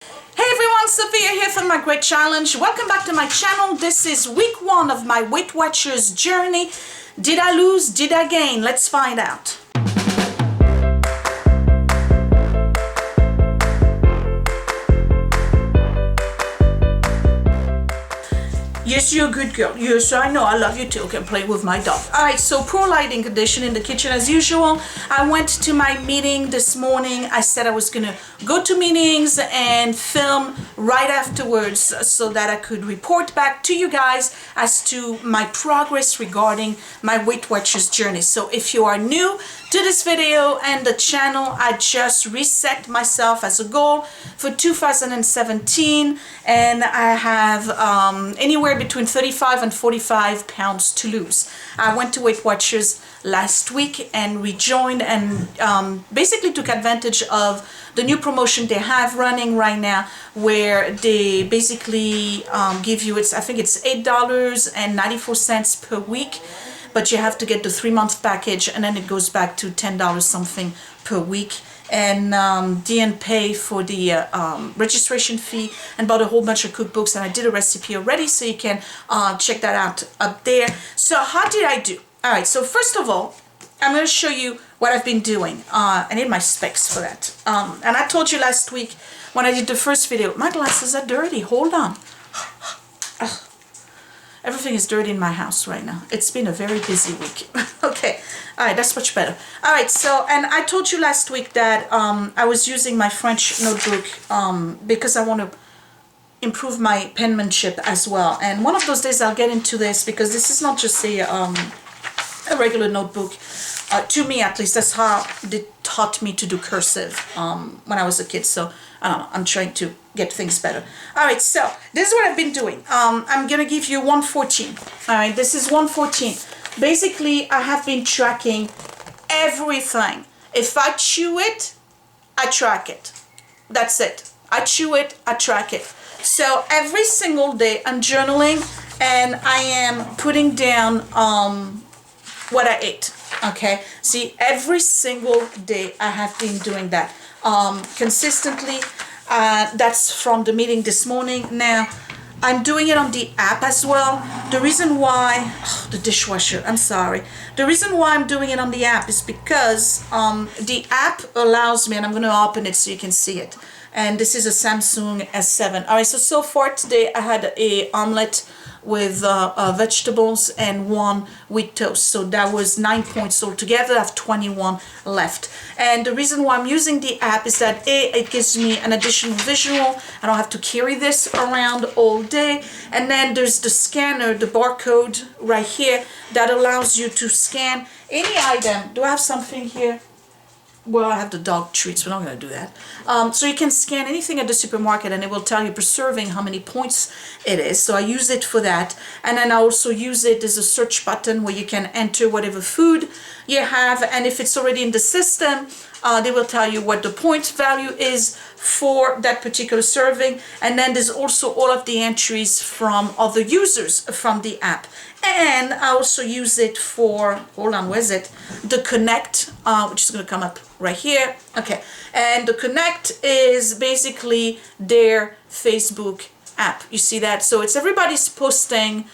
Hey everyone, Sophia here from My Great Challenge. Welcome back to my channel. This is week 1 of my Weight Watchers journey. Did I lose? Did I gain? Let's find out. Yes, you're a good girl. Yes, I know. I love you too. Can play with my dog. All right, so poor lighting condition in the kitchen as usual. I went to my meeting this morning. I said I was going to go to meetings and film right afterwards so that I could report back to you guys as to my progress regarding my Weight Watchers journey. So if you are new to this video and the channel, I just reset myself as a goal for 2017, and I have anywhere between 35 and 45 pounds to lose. I went to Weight Watchers last week and rejoined and basically took advantage of the new promotion they have running right now, where they basically give you, I think it's $8.94 per week, but you have to get the 3-month package, and then it goes back to $10 something per week. And didn't pay for the registration fee, and bought a whole bunch of cookbooks, and I did a recipe already, so you can check that out up there. So how did I do? All right, so first of all, I'm going to show you what I've been doing. I need my specs for that. And I told you last week when I did the first video, my glasses are dirty. Hold on. Everything is dirty in my house right now. It's been a very busy week. Okay, all right, that's much better. All right, so, and I told you last week that I was using my French notebook because I want to improve my penmanship as well. And one of those days I'll get into this, because this is not just a regular notebook. To me, at least, that's how they taught me to do cursive when I was a kid. So I don't know, I'm trying to get things better. All right, so this is what I've been doing. I'm gonna give you 114. All right, this is 114. Basically, I have been tracking everything. If I chew it, I track it. That's it. I chew it, I track it. So every single day I'm journaling, and I am putting down what I ate. Okay, see, every single day I have been doing that consistently. That's from the meeting this morning. Now I'm doing it on the app as well. The reason why, the dishwasher, I'm sorry. The reason why I'm doing it on the app is because the app allows me, and I'm going to open it so you can see it. And this is a Samsung S7. All right, so far today I had a omelet with vegetables and 1 wheat toast. So that was 9 points altogether. I have 21 left. And the reason why I'm using the app is that it gives me an additional visual. I don't have to carry this around all day. And then there's the scanner, the barcode right here, that allows you to scan any item. Do I have something here? Well, I have the dog treats, but I'm not going to do that. So you can scan anything at the supermarket, and it will tell you per serving how many points it is. So I use it for that. And then I also use it as a search button where you can enter whatever food you have. And if it's already in the system, they will tell you what the point value is for that particular serving. And then there's also all of the entries from other users from the app. And I also use it for, hold on, where's it? The Connect, which is going to come up right here. Okay, and the Connect is basically their Facebook app. You see that? So it's everybody's posting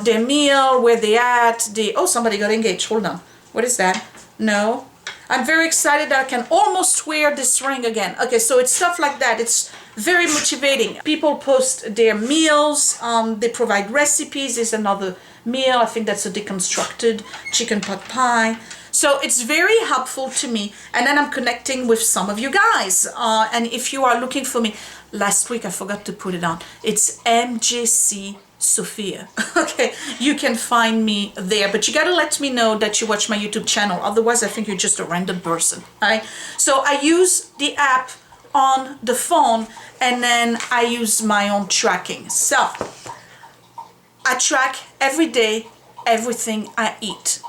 their meal, where they at. Oh, somebody got engaged. Hold on. What is that? No. I'm very excited that I can almost wear this ring again. Okay, so it's stuff like that. It's very motivating. People post their meals. They provide recipes. There's another meal. I think that's a deconstructed chicken pot pie. So it's very helpful to me. And then I'm connecting with some of you guys. And if you are looking for me, last week I forgot to put it on. It's MJC Sophia. Okay, you can find me there, but you gotta let me know that you watch my YouTube channel. Otherwise, I think you're just a random person. All right, so I use the app on the phone, and then I use my own tracking. So I track every day everything I eat.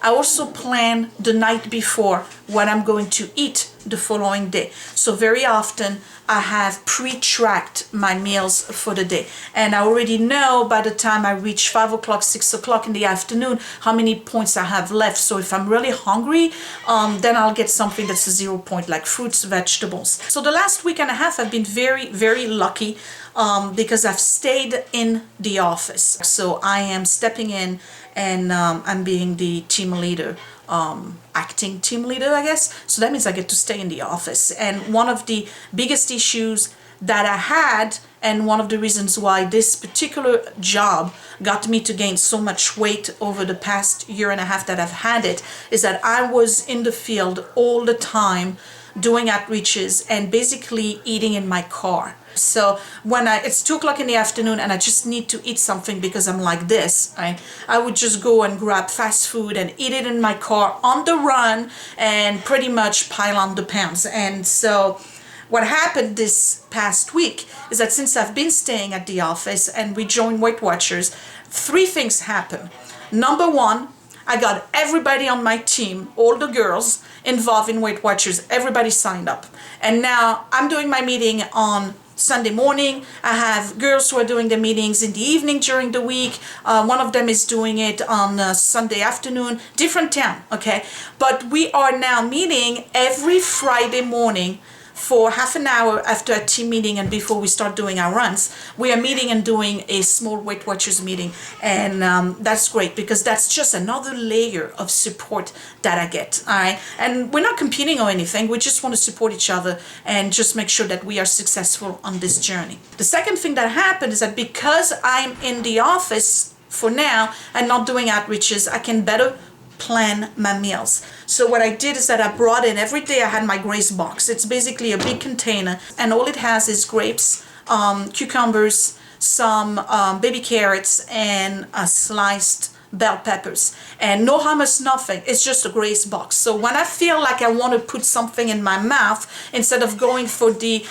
I also plan the night before what I'm going to eat the following day. So very often I have pre-tracked my meals for the day, and I already know by the time I reach 5 o'clock, 6 o'clock in the afternoon how many points I have left. So if I'm really hungry, then I'll get something that's a 0 point, like fruits, vegetables. So the last week and a half I've been very lucky because I've stayed in the office. So I am stepping in and I'm being the team leader, acting team leader, I guess. So that means I get to stay in the office. And one of the biggest issues that I had, and one of the reasons why this particular job got me to gain so much weight over the past year and a half that I've had it, is that I was in the field all the time doing outreaches and basically eating in my car. So when it's 2 o'clock in the afternoon and I just need to eat something because I'm like this, right? I would just go and grab fast food and eat it in my car on the run and pretty much pile on the pounds. And so what happened this past week is that since I've been staying at the office and we joined Weight Watchers, 3 things happened. Number one, I got everybody on my team, all the girls involved in Weight Watchers, everybody signed up. And now I'm doing my meeting on Sunday morning. I have girls who are doing the meetings in the evening during the week. One of them is doing it on Sunday afternoon, different town, okay? But we are now meeting every Friday morning for half an hour after a team meeting and before we start doing our runs. We are meeting and doing a small Weight Watchers meeting, and that's great because that's just another layer of support that I get, all right? And we're not competing or anything, we just want to support each other and just make sure that we are successful on this journey. The second thing that happened is that because I'm in the office for now and not doing outreaches, I can better plan my meals. So what I did is that I brought in, every day I had my grace box. It's basically a big container and all it has is grapes, cucumbers, some baby carrots, and sliced bell peppers, and no hummus, nothing. It's just a grace box. So when I feel like I want to put something in my mouth, instead of going for the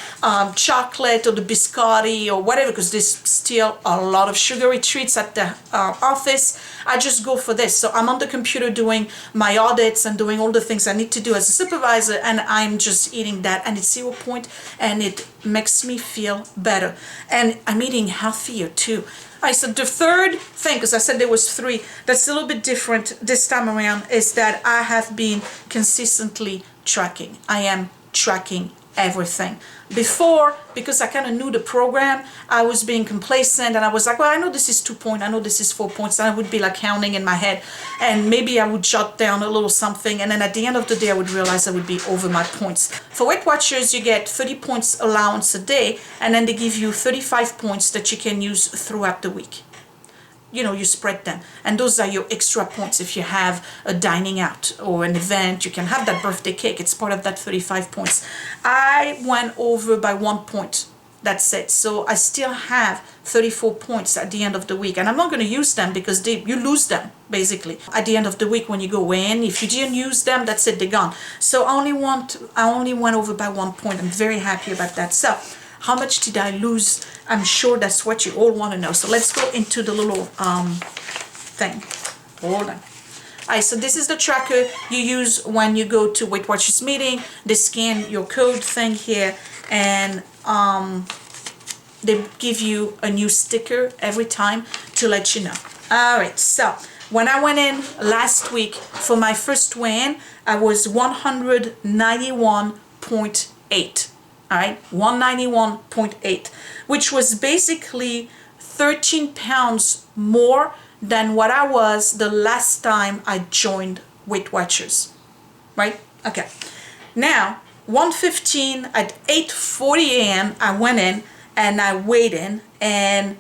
chocolate or the biscotti or whatever, because there's still a lot of sugary treats at the office, I just go for this. So I'm on the computer doing my audits and doing all the things I need to do as a supervisor, and I'm just eating that, and it's 0 point, and it makes me feel better. And I'm eating healthier too. I said the third thing, because I said there was 3, that's a little bit different this time around, is that I have been consistently tracking. I am tracking everything. Before, because I kind of knew the program, I was being complacent and I was like, well, I know this is 2 points, I know this is 4 points, and I would be like counting in my head, and maybe I would jot down a little something, and then at the end of the day I would realize I would be over my points. For Weight Watchers, you get 30 points allowance a day, and then they give you 35 points that you can use throughout the week. You know, you spread them, and those are your extra points. If you have a dining out or an event, you can have that birthday cake, it's part of that 35 points. I went over by 1 point, that's it. So I still have 34 points at the end of the week, and I'm not going to use them because you lose them basically at the end of the week when you go in. If you didn't use them, that's it, they're gone. So I only went over by 1 point. I'm very happy about that. So how much did I lose? I'm sure that's what you all want to know. So let's go into the little thing. Hold on. Alright, so this is the tracker you use when you go to Weight Watchers meeting. They scan your code thing here, and they give you a new sticker every time to let you know. Alright, so when I went in last week for my first weigh-in, I was 191.8. Alright, 191.8, which was basically 13 pounds more than what I was the last time I joined Weight Watchers, right? Okay, now 1:15 at 8:40 a.m. I went in and I weighed in, and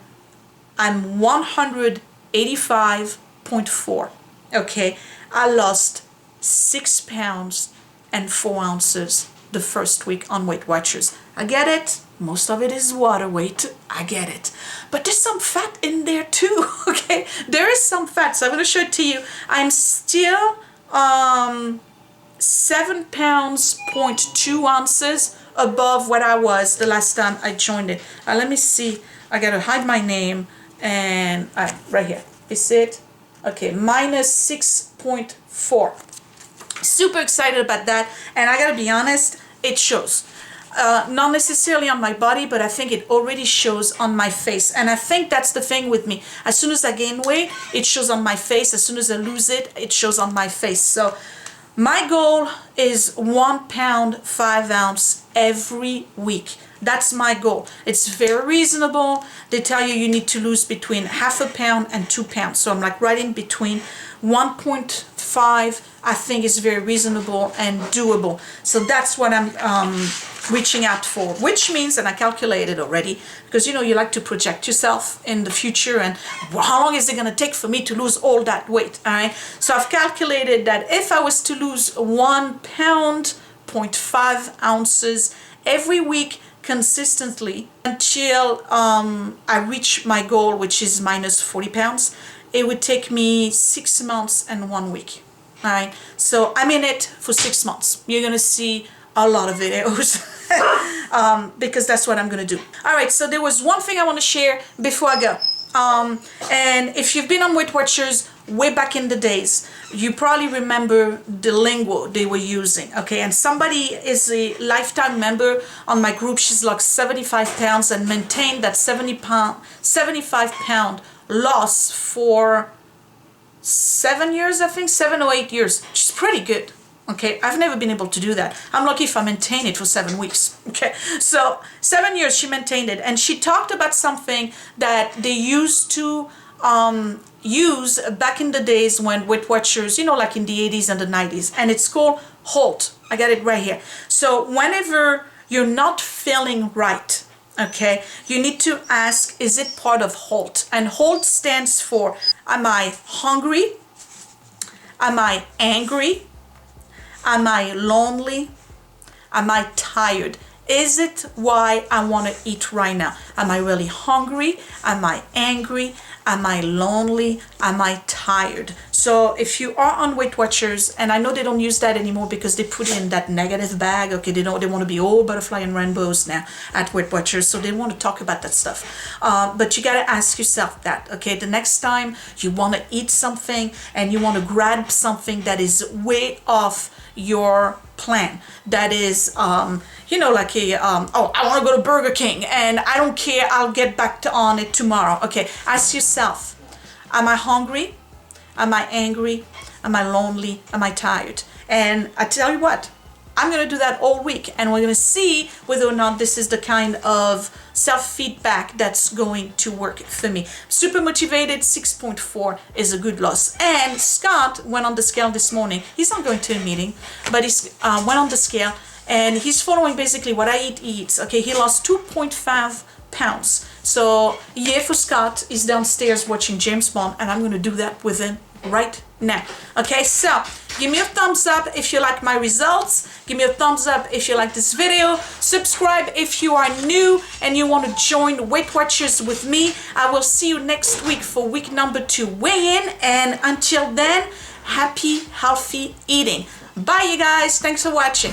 I'm 185.4. Okay, I lost 6 pounds and 4 ounces the first week on Weight Watchers. I get it, most of it is water weight, I get it, but there's some fat in there too. Okay, there is some fat, so I'm going to show it to you. I'm still 7 pounds, 0.2 ounces above what I was the last time I joined it. Let me see, I gotta hide my name, and right here, is it? Okay, minus 6.4. Super excited about that, and I gotta be honest, it shows. Not necessarily on my body, but I think it already shows on my face. And I think that's the thing with me. As soon as I gain weight, it shows on my face. As soon as I lose it, it shows on my face. So my goal is 1 pound 5 ounce every week. That's my goal. It's very reasonable. They tell you need to lose between half a pound and 2 pounds. So I'm like right in between. 1.5 I think is very reasonable and doable. So that's what I'm reaching out for, which means, and I calculated already, because you know you like to project yourself in the future and how long is it going to take for me to lose all that weight, all right? So I've calculated that if I was to lose 1 pound 0.5 ounces every week consistently until I reach my goal, which is minus 40 pounds, it would take me 6 months and 1 week. All right, so I'm in it for 6 months. You're gonna see a lot of videos because that's what I'm gonna do. All right, so there was one thing I want to share before I go. And if you've been on Weight Watchers way back in the days, you probably remember the lingo they were using, okay? And somebody is a lifetime member on my group. She's like 75 pounds and maintained that 75 pound loss for 7 years, I think, 7 or 8 years, which is pretty good. Okay, I've never been able to do that. I'm lucky if I maintain it for 7 weeks. Okay, so 7 years she maintained it, and she talked about something that they used to use back in the days when Weight Watchers, you know, like in the 80s and the 90s, and it's called HALT. I got it right here. So whenever you're not feeling right, okay, you need to ask, is it part of HALT? And HALT stands for, am I hungry? Am I angry? Am I lonely? Am I tired? Is it why I want to eat right now? Am I really hungry? Am I angry? Am I lonely? Am I tired? So if you are on Weight Watchers, and I know they don't use that anymore because they put in that negative bag, okay, they want to be all butterfly and rainbows now at Weight Watchers, so they want to talk about that stuff. But you got to ask yourself that, okay, the next time you want to eat something and you want to grab something that is way off your plan, that is you know, like a oh, I want to go to Burger King and I don't care, I'll get back on it tomorrow. Okay, ask yourself, am I hungry? Am I angry? Am I lonely? Am I tired? And I tell you what, I'm going to do that all week, and we're going to see whether or not this is the kind of self-feedback that's going to work for me. Super motivated, 6.4 is a good loss. And Scott went on the scale this morning. He's not going to a meeting, but he went on the scale, and he's following basically what I eat, he eats. Okay, he lost 2.5 pounds. So yeah, for Scott, he's downstairs watching James Bond, and I'm going to do that with him right now. Okay, so give me a thumbs up if you like my results. Give me a thumbs up if you like this video. Subscribe if you are new and you want to join Weight Watchers with me. I will see you next week for week number 2 weigh-in, and until then, happy healthy eating. Bye you guys, thanks for watching.